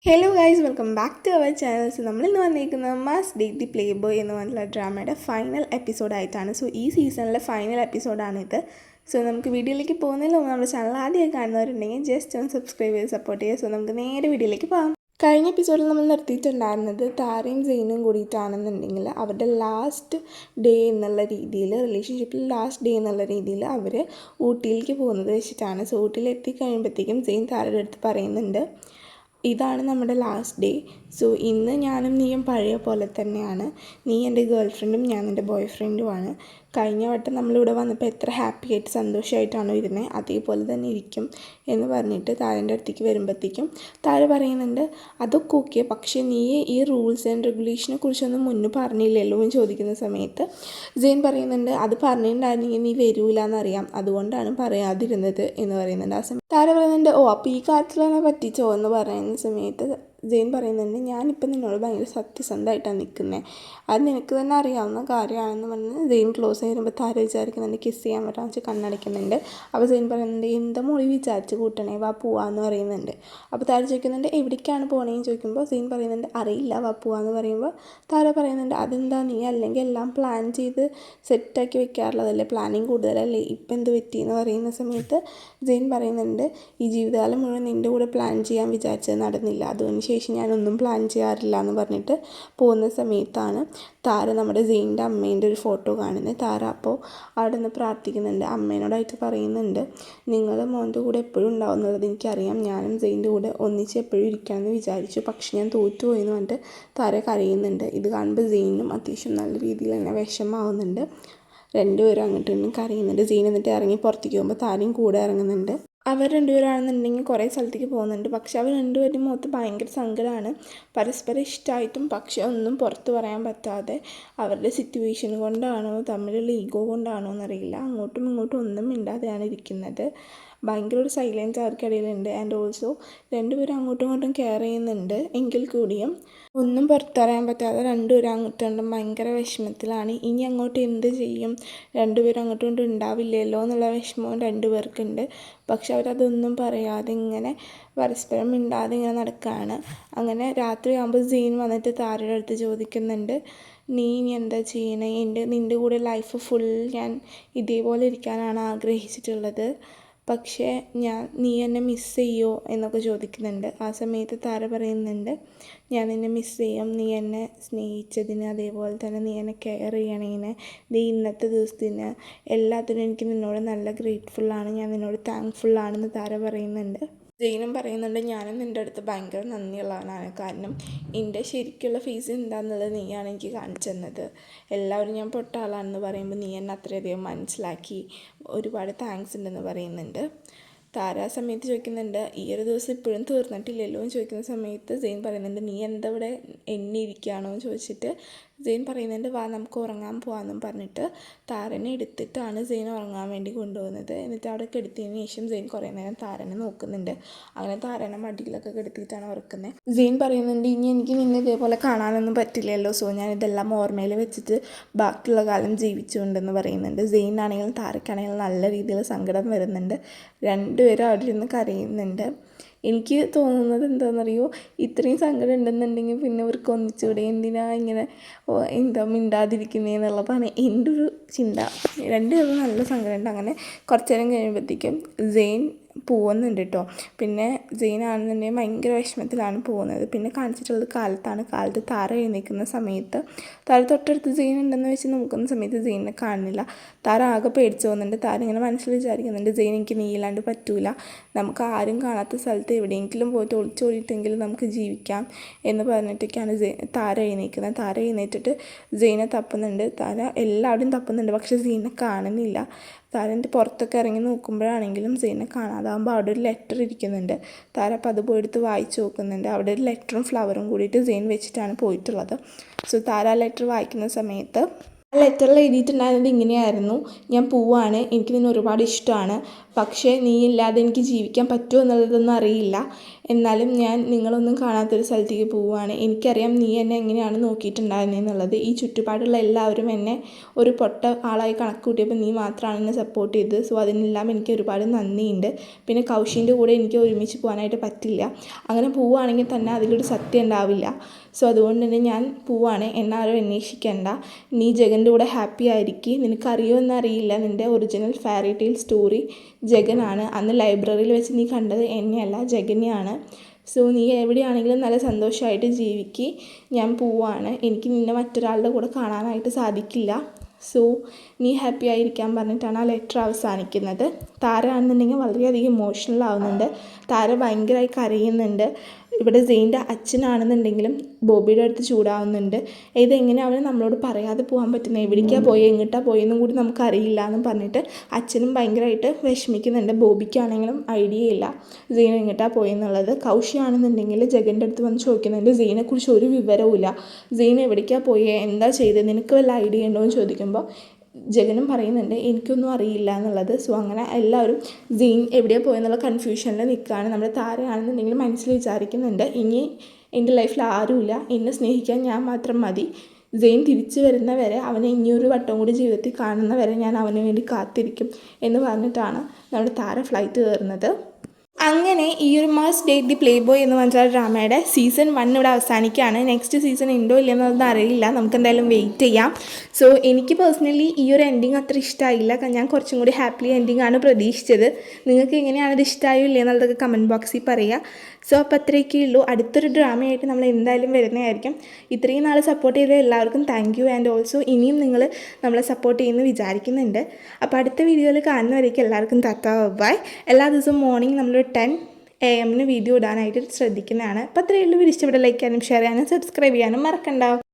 Hello guys, welcome back to our channel. So നമ്മളിന്ന് വന്നിരിക്കുന്നത് Must Date the Playboy എന്ന് പറഞ്ഞിട്ടുള്ള ഡ്രാമയുടെ final എപ്പിസോഡായിട്ടാണ്. So ഈ സീസണിലെ ഫൈനൽ എപ്പിസോഡാണിത്. സോ നമുക്ക് വീഡിയോയിലേക്ക് പോകുന്നതിന് മുമ്പ് നമ്മുടെ ചാനൽ ആദ്യമായി കാണുന്നവരുണ്ടെങ്കിൽ ജസ്റ്റ് ഒന്ന് സബ്സ്ക്രൈബ് ചെയ്ത് സപ്പോർട്ട് ചെയ്യുക. സോ നമുക്ക് നേരെ വീഡിയോയിലേക്ക് പോകാം. കഴിഞ്ഞ എപ്പിസോഡിൽ നമ്മൾ നിർത്തിയിട്ടുണ്ടായിരുന്നത് താരയും സെയിനും കൂടിയിട്ടാണെന്നുണ്ടെങ്കിൽ അവരുടെ ലാസ്റ്റ് ഡേ എന്നുള്ള രീതിയിൽ, റിലേഷൻഷിപ്പിൽ ലാസ്റ്റ് ഡേ എന്നുള്ള രീതിയിൽ അവർ ഊട്ടിയിലേക്ക് പോകുന്നത് വെച്ചിട്ടാണ്. സോ ഊട്ടിയിൽ എത്തിക്കഴിയുമ്പോഴത്തേക്കും സെയിൻ താരയുടെ അടുത്ത് പറയുന്നുണ്ട്, ഇതാണ് നമ്മുടെ ലാസ്റ്റ് ഡേ. സോ ഇന്ന് ഞാനും നീയും പഴയ പോലെ തന്നെയാണ്. നീ എൻ്റെ ഗേൾ ഫ്രണ്ടും ഞാൻ എൻ്റെ ബോയ് ഫ്രണ്ടുമാണ്. കഴിഞ്ഞ വട്ടം നമ്മളിവിടെ വന്നപ്പോൾ എത്ര ഹാപ്പി ആയിട്ട് സന്തോഷമായിട്ടാണോ ഇരുന്നത് അതേപോലെ തന്നെ ഇരിക്കും എന്ന് പറഞ്ഞിട്ട് താരൻ്റെ അടുത്തേക്ക് വരുമ്പോഴത്തേക്കും താര പറയുന്നുണ്ട്, അതൊക്കെ ഓക്കെ, പക്ഷേ നീ ഈ റൂൾസ് ആൻഡ് റെഗുലേഷനെ കുറിച്ചൊന്നും മുന്നേ പറഞ്ഞില്ലല്ലോ എന്ന് ചോദിക്കുന്ന സമയത്ത് ജെയിൻ പറയുന്നുണ്ട്, അത് പറഞ്ഞിട്ടുണ്ടായിരുന്നെങ്കിൽ നീ വരൂല എന്നറിയാം, അതുകൊണ്ടാണ് പറയാതിരുന്നത് എന്ന് പറയുന്നുണ്ട്. ആ സമയത്ത് താര പറയുന്നുണ്ട്, അപ്പോൾ ഈ കാര്യത്തിൽ തന്നെ പറ്റിച്ചോ എന്ന് പറയുന്ന സമയത്ത് ജെയിൻ പറയുന്നുണ്ട്, ഞാനിപ്പോൾ നിന്നോട് ഭയങ്കര സത്യസന്ധമായിട്ടാണ് നിൽക്കുന്നത്, അത് നിനക്ക് തന്നെ അറിയാവുന്ന കാര്യമാണെന്ന് പറഞ്ഞ് ജെയിൻ ക്ലോസ് ചെയ്യുമ്പോൾ താര വിചാരിക്കുന്നുണ്ട് കിസ് ചെയ്യാൻ പറ്റാന്ന് വെച്ച് കണ്ണടയ്ക്കുന്നുണ്ട്. അപ്പോൾ ജെയിൻ പറയുന്നുണ്ട്, എന്താ മൊഴി വിചാരിച്ച് കൂട്ടണേ, വാ പോവാന്ന് പറയുന്നുണ്ട്. അപ്പോൾ താര ചോദിക്കുന്നുണ്ട്, എവിടേക്കാണ് പോകണേന്ന് ചോദിക്കുമ്പോൾ ജെയിൻ പറയുന്നുണ്ട്, അറിയില്ല, വാ പോവാന്ന് പറയുമ്പോൾ താര പറയുന്നുണ്ട്, അതെന്താ നീ അല്ലെങ്കിൽ എല്ലാം പ്ലാൻ ചെയ്ത് സെറ്റാക്കി വെക്കാറുള്ളതല്ലേ, പ്ലാനിങ് കൂടുതലല്ലേ, ഇപ്പം എന്ത് പറ്റി എന്ന് പറയുന്ന സമയത്ത് ജെയിൻ പറയുന്നുണ്ട്, ഈ ജീവിതകാലം മുഴുവൻ നിൻ്റെ കൂടെ പ്ലാൻ ചെയ്യാൻ വിചാരിച്ചത് നടന്നില്ല, അതിന് ശേഷം ഞാനൊന്നും പ്ലാൻ ചെയ്യാറില്ല എന്ന് പറഞ്ഞിട്ട് പോകുന്ന സമയത്താണ് താര നമ്മുടെ ജെയിൻ്റെ അമ്മേൻ്റെ ഒരു ഫോട്ടോ കാണുന്നത്. താര അപ്പോൾ അവിടെ നിന്ന് പ്രാർത്ഥിക്കുന്നുണ്ട്, അമ്മേനോടായിട്ട് പറയുന്നുണ്ട്, നിങ്ങൾ മോൻ്റെ കൂടെ എപ്പോഴും ഉണ്ടാവുന്നത് എനിക്കറിയാം, ഞാനും ജെയിൻ്റെ കൂടെ ഒന്നിച്ച് എപ്പോഴും ഇരിക്കാമെന്ന് വിചാരിച്ചു, പക്ഷെ ഞാൻ തോറ്റുപോയി എന്ന് പറഞ്ഞിട്ട് താര കരയുന്നുണ്ട്. ഇത് കാണുമ്പോൾ ജെയിനും അത്യാവശ്യം നല്ല രീതിയിൽ തന്നെ വിഷമാവുന്നുണ്ട്. രണ്ടുപേരും അങ്ങോട്ടും ഇങ്ങോട്ടും കരയുന്നുണ്ട്. ജെയിൻ എന്നിട്ട് ഇറങ്ങി പുറത്തേക്ക് പോകുമ്പോൾ താരയും കൂടെ ഇറങ്ങുന്നുണ്ട്. അവർ രണ്ടുപേരാണെന്നുണ്ടെങ്കിൽ കുറേ സ്ഥലത്തേക്ക് പോകുന്നുണ്ട്, പക്ഷെ അവർ രണ്ടുപേരും മുഖത്ത് ഭയങ്കര സങ്കടമാണ്. പരസ്പരം ഇഷ്ടമായിട്ടും പക്ഷെ ഒന്നും പുറത്ത് പറയാൻ പറ്റാതെ, അവരുടെ സിറ്റുവേഷൻ കൊണ്ടാണോ തമ്മിലുള്ള ഈഗോ കൊണ്ടാണോ എന്നറിയില്ല, അങ്ങോട്ടും ഇങ്ങോട്ടും ഒന്നും മിണ്ടാതെയാണ് ഇരിക്കുന്നത്. ഭയങ്കര ഒരു സൈലൻസ് അവർക്കിടയിലുണ്ട്. ആൻഡ് ഓൾസോ രണ്ടുപേരും അങ്ങോട്ടും ഇങ്ങോട്ടും കെയർ ചെയ്യുന്നുണ്ട്, എങ്കിൽ കൂടിയും ഒന്നും പുറത്തറിയാൻ പറ്റാതെ രണ്ടുപേരും അങ്ങോട്ടും ഇങ്ങോട്ടും ഭയങ്കര വിഷമത്തിലാണ്. ഇനി അങ്ങോട്ട് എന്ത് ചെയ്യും, രണ്ടുപേരും അങ്ങോട്ടും ഇങ്ങോട്ടും ഉണ്ടാവില്ലല്ലോ എന്നുള്ള വിഷമവും രണ്ടുപേർക്കുണ്ട്. പക്ഷെ അവരതൊന്നും പറയാതെ ഇങ്ങനെ പരസ്പരം മിണ്ടാതെ ഇങ്ങനെ നടക്കുകയാണ്. അങ്ങനെ രാത്രിയാകുമ്പോൾ ജെയിൻ വന്നിട്ട് താരയുടെ അടുത്ത് ചോദിക്കുന്നുണ്ട്, നീ ഇനി എന്താ ചെയ്യണേ, നിൻ്റെ കൂടെ ലൈഫ് ഫുൾ ഞാൻ ഇതേപോലെ ഇരിക്കാനാണ് ആഗ്രഹിച്ചിട്ടുള്ളത്, പക്ഷേ നീ എന്നെ മിസ് ചെയ്യുമോ എന്നൊക്കെ ചോദിക്കുന്നുണ്ട്. ആ സമയത്ത് താര പറയുന്നുണ്ട്, ഞാൻ നിന്നെ മിസ് ചെയ്യും, നീ എന്നെ സ്നേഹിച്ചതിന്, അതേപോലെ തന്നെ നീ എന്നെ കെയർ ചെയ്യണേന്, നീ ഇന്നത്തെ ദിവസത്തിന് എല്ലാത്തിനും എനിക്ക് നിന്നോട് നല്ല ഗ്രേറ്റ്ഫുള്ളാണ്, ഞാൻ നിന്നോട് താങ്ക്ഫുള്ളാണെന്ന് താര പറയുന്നുണ്ട്. ജെയിനും പറയുന്നുണ്ട്, ഞാനും നിൻ്റെ അടുത്ത് ഭയങ്കര നന്ദിയുള്ളവനാണ്, കാരണം എൻ്റെ ശരിക്കുള്ള ഫേസ് എന്താണെന്നുള്ളത് നീയാണ് എനിക്ക് കാണിച്ചു തന്നത്, എല്ലാവരും ഞാൻ പൊട്ട ആളാണെന്ന് പറയുമ്പോൾ നീ എന്നെ അത്രയധികം മനസ്സിലാക്കി, ഒരുപാട് താങ്ക്സ് ഉണ്ടെന്ന് പറയുന്നുണ്ട്. താര ആ സമയത്ത് ചോദിക്കുന്നുണ്ട്, ഈ ഒരു ദിവസം ഇപ്പോഴും തീർന്നിട്ടില്ലല്ലോ എന്ന് ചോദിക്കുന്ന സമയത്ത് ജെയിൻ പറയുന്നുണ്ട്, നീ എന്താ ഇവിടെ എന്നെ ഇരിക്കുകയാണോ എന്ന് ചോദിച്ചിട്ട് ജെയിൻ പറയുന്നുണ്ട്, വാ നമുക്ക് ഉറങ്ങാൻ പോകാമെന്നും പറഞ്ഞിട്ട് താരനെ എടുത്തിട്ടാണ് ജെയിൻ ഉറങ്ങാൻ വേണ്ടി കൊണ്ടുപോകുന്നത്. എന്നിട്ട് അവിടെ കെടുത്തിയതിന് ശേഷം ജെയിൻ കുറേ നേരം താരനെ നോക്കുന്നുണ്ട്. അങ്ങനെ താരനെ മടിയിലൊക്കെ കെടുത്തിയിട്ടാണ് ഉറക്കുന്നത്. ജെയിൻ പറയുന്നുണ്ട്, ഇനി എനിക്ക് നിന്നെ ഇതേപോലെ കാണാനൊന്നും പറ്റില്ലല്ലോ, സോ ഞാൻ ഇതെല്ലാം ഓർമ്മയിൽ വെച്ചിട്ട് ബാക്കിയുള്ള കാലം ജീവിച്ചുകൊണ്ടെന്ന് പറയുന്നുണ്ട്. ജെയിൻ ആണെങ്കിലും താരക്കാണെങ്കിലും നല്ല രീതിയിൽ സങ്കടം വരുന്നുണ്ട്. രണ്ടുപേരും അവിടെ ഇരുന്ന് കരയുന്നുണ്ട്. എനിക്ക് തോന്നുന്നത് എന്താണെന്നറിയോ, ഇത്രയും സങ്കടം ഉണ്ടെന്നുണ്ടെങ്കിൽ പിന്നെ അവർക്ക് ഒന്നിച്ചൂടെ, എന്തിനാ ഇങ്ങനെ എന്താ മിണ്ടാതിരിക്കുന്നതെന്നുള്ളതാണ് എൻ്റെ ഒരു ചിന്ത. രണ്ടുപേരും നല്ല സങ്കടമുണ്ട്. അങ്ങനെ കുറച്ച് നേരം കഴിയുമ്പോഴത്തേക്കും ജെയിൻ പോകുന്നുണ്ട് കേട്ടോ. പിന്നെ ജെയിൻ ആണെന്നുണ്ടെങ്കിൽ ഭയങ്കര വിഷമത്തിലാണ് പോകുന്നത്. പിന്നെ കാണിച്ചിട്ടുള്ളത് കാലത്ത് താര എഴുന്നേൽക്കുന്ന സമയത്ത് താര തൊട്ടടുത്ത് ജെയിൻ ഉണ്ടെന്ന് വെച്ച് നോക്കുന്ന സമയത്ത് ജെയിനെ കാണുന്നില്ല. താര ആകെ പേടിച്ച് പോകുന്നുണ്ട്. താര ഇങ്ങനെ മനസ്സിൽ വിചാരിക്കുന്നുണ്ട്, ജെയിൻ എനിക്ക് നീ ഇല്ലാണ്ട് പറ്റൂല, നമുക്ക് ആരും കാണാത്ത സ്ഥലത്ത് എവിടെയെങ്കിലും പോയിട്ട് ഒളിച്ചോടിയിട്ടെങ്കിലും നമുക്ക് ജീവിക്കാം എന്ന് പറഞ്ഞിട്ടൊക്കെയാണ് താര എഴുന്നേൽക്കുന്നത്. താര എഴുന്നേറ്റിട്ട് ജെയിനെ തപ്പുന്നുണ്ട്. താര എല്ലാവരുടെയും തപ്പുന്നുണ്ട്, പക്ഷേ ജെയിനെ കാണുന്നില്ല. താരൻ്റെ പുറത്തൊക്കെ ഇറങ്ങി നോക്കുമ്പോഴാണെങ്കിലും ജെയിനെ കാണാതാകുമ്പോൾ അവിടെ ഒരു ലെറ്റർ ഇരിക്കുന്നുണ്ട്. താര അപ്പോൾ അത് പോയെടുത്ത് വായിച്ച് നോക്കുന്നുണ്ട്. അവിടെ ഒരു ലെറ്ററും ഫ്ലവറും കൂടിയിട്ട് ജെയിൻ വെച്ചിട്ടാണ് പോയിട്ടുള്ളത്. സോ താര ആ ലെറ്റർ വായിക്കുന്ന സമയത്ത് ആ ലെറ്ററിൽ എഴുതിയിട്ടുണ്ടായിരുന്നത് ഇങ്ങനെയായിരുന്നു, ഞാൻ പോവാണ്, എനിക്ക് നിന്നെ ഒരുപാട് ഇഷ്ടമാണ്, പക്ഷേ നീ ഇല്ലാതെ എനിക്ക് ജീവിക്കാൻ പറ്റുമോ എന്നുള്ളതൊന്നും അറിയില്ല. എന്നാലും ഞാൻ നിങ്ങളൊന്നും കാണാത്തൊരു സ്ഥലത്തേക്ക് പോവുകയാണ്. എനിക്കറിയാം നീ എന്നെ എങ്ങനെയാണ് നോക്കിയിട്ടുണ്ടായിരുന്നെന്നുള്ളത്. ഈ ചുറ്റുപാടുള്ള എല്ലാവരും എന്നെ ഒരു പൊട്ട ആളായി കണക്ക് കൂട്ടിയപ്പോൾ നീ മാത്രമാണ് എന്നെ സപ്പോർട്ട് ചെയ്തത്. സോ അതിനെല്ലാം എനിക്ക് ഒരുപാട് നന്ദിയുണ്ട്. പിന്നെ കൗശിൻ്റെ കൂടെ എനിക്ക് ഒരുമിച്ച് പോകാനായിട്ട് പറ്റില്ല. അങ്ങനെ പോവുകയാണെങ്കിൽ തന്നെ അതിലൊരു സത്യം ഉണ്ടാവില്ല. സോ അതുകൊണ്ട് തന്നെ ഞാൻ പോവാണ്. എന്നെ ആരും അന്വേഷിക്കേണ്ട. നീ ജഗൻ്റെ കൂടെ ഹാപ്പി ആയിരിക്കും. നിനക്കറിയോ എന്നറിയില്ല, നിൻ്റെ ഒറിജിനൽ ഫെയറി ടെയിൽ സ്റ്റോറി ജഗനാണ്. അന്ന് ലൈബ്രറിയിൽ വെച്ച് നീ കണ്ടത് എന്നെയല്ല, ജഗനെയാണ്. സോ നീ എവിടെയാണെങ്കിലും നല്ല സന്തോഷമായിട്ട് ജീവിക്ക്. ഞാൻ പോവാണ്. എനിക്ക് നിന്നെ മറ്റൊരാളുടെ കൂടെ കാണാനായിട്ട് സാധിക്കില്ല. സോ നീ ഹാപ്പി ആയിരിക്കാൻ പറഞ്ഞിട്ടാണ് ആ ലെറ്റർ അവസാനിക്കുന്നത്. താര ആണെന്നുണ്ടെങ്കിൽ വളരെയധികം ഇമോഷണൽ ആവുന്നുണ്ട്. താര ഭയങ്കരമായി കരയുന്നുണ്ട്. ഇവിടെ സെയിൻ്റെ അച്ഛനാണെന്നുണ്ടെങ്കിലും ബോബിയുടെ അടുത്ത് ചൂടാവുന്നുണ്ട്. ഇതെങ്ങനെ അവന് നമ്മളോട് പറയാതെ പോകാൻ പറ്റുന്നത്, എവിടേക്കാണ് പോയത് എങ്ങോട്ടാണ് പോയെന്നും കൂടി നമുക്കറിയില്ല എന്നും പറഞ്ഞിട്ട് അച്ഛനും ഭയങ്കരമായിട്ട് വിഷമിക്കുന്നുണ്ട്. ബോബിക്കാണെങ്കിലും ഐഡിയ ഇല്ല സെയിൻ എങ്ങോട്ടാണ് പോയെന്നുള്ളത്. കൗശിയാണെന്നുണ്ടെങ്കിൽ ജഗൻ്റെ അടുത്ത് വന്ന് ചോദിക്കുന്നുണ്ട്, സെയിനെക്കുറിച്ച് ഒരു വിവരവുമില്ല, സെയിൻ എവിടേക്കാണ് പോയത്, എന്താ ചെയ്തത്, നിനക്ക് വല്ല ഐഡിയ ഉണ്ടോ എന്ന് ചോദിക്കുമ്പോൾ ജഗനും പറയുന്നുണ്ട് എനിക്കൊന്നും അറിയില്ല എന്നുള്ളത്. സോ അങ്ങനെ എല്ലാവരും സെയിൻ എവിടെയാണ് പോയെന്നുള്ള കൺഫ്യൂഷനിൽ നിൽക്കുകയാണ്. നമ്മുടെ താരയാണെന്നുണ്ടെങ്കിൽ മനസ്സിൽ വിചാരിക്കുന്നുണ്ട്, ഇനി എൻ്റെ ലൈഫിൽ ആരുമില്ല, എന്നെ സ്നേഹിക്കാൻ ഞാൻ മാത്രം മതി. സെയിൻ തിരിച്ചു വരുന്ന വരെ, അവനെ ഇനിയൊരു വട്ടം കൂടി ജീവിതത്തിൽ കാണുന്ന വരെ ഞാൻ അവന് വേണ്ടി കാത്തിരിക്കും എന്ന് പറഞ്ഞിട്ടാണ് നമ്മുടെ താര ഫ്ലൈറ്റ് കയറുന്നത്. അങ്ങനെ ഈ ഒരു must date the Playboy എന്ന് പറഞ്ഞാൽ ഡ്രാമയുടെ സീസൺ 1 ഇവിടെ അവസാനിക്കുകയാണ്. നെക്സ്റ്റ് സീസൺ ഉണ്ടോ ഇല്ലയെന്നൊന്നും അറിയില്ല, നമുക്ക് എന്തായാലും വെയിറ്റ് ചെയ്യാം. സോ എനിക്ക് പേഴ്സണലി ഈ ഒരു എൻഡിങ് അത്ര ഇഷ്ടമായില്ല. ഞാൻ കുറച്ചും കൂടി ഹാപ്പി എൻഡിങ് ആണ് പ്രതീക്ഷിച്ചത്. നിങ്ങൾക്ക് എങ്ങനെയാണ് ഇത് ഇഷ്ടമായോ ഇല്ല എന്നുള്ളതൊക്കെ കമൻറ്റ് ബോക്സിൽ പറയുക. സോ അപ്പോൾ അത്രയൊക്കെ ഉള്ളൂ. അടുത്തൊരു ഡ്രാമയായിട്ട് നമ്മൾ എന്തായാലും വരുന്നതായിരിക്കും. ഇത്രയും നാൾ സപ്പോർട്ട് ചെയ്ത എല്ലാവർക്കും താങ്ക് യു. ആൻഡ് ഓൾസോ ഇനിയും നിങ്ങൾ നമ്മളെ സപ്പോർട്ട് ചെയ്യുമെന്ന് വിചാരിക്കുന്നുണ്ട്. അപ്പോൾ അടുത്ത വീഡിയോയിൽ കാണുന്നവരേക്കും എല്ലാവർക്കും ബൈ. എല്ലാ ദിവസവും മോർണിംഗ് നമ്മൾ 10 AM വീഡിയോ ഇടാനായിട്ട് ശ്രദ്ധിക്കുന്നതാണ്. അപ്പോൾ അത്രയേ ഉള്ളൂ. ഇഷ്ടപ്പെട്ട ലൈക്ക് ചെയ്യാനും ഷെയർ ചെയ്യാനും സബ്സ്ക്രൈബ് ചെയ്യാനും മറക്കണ്ട.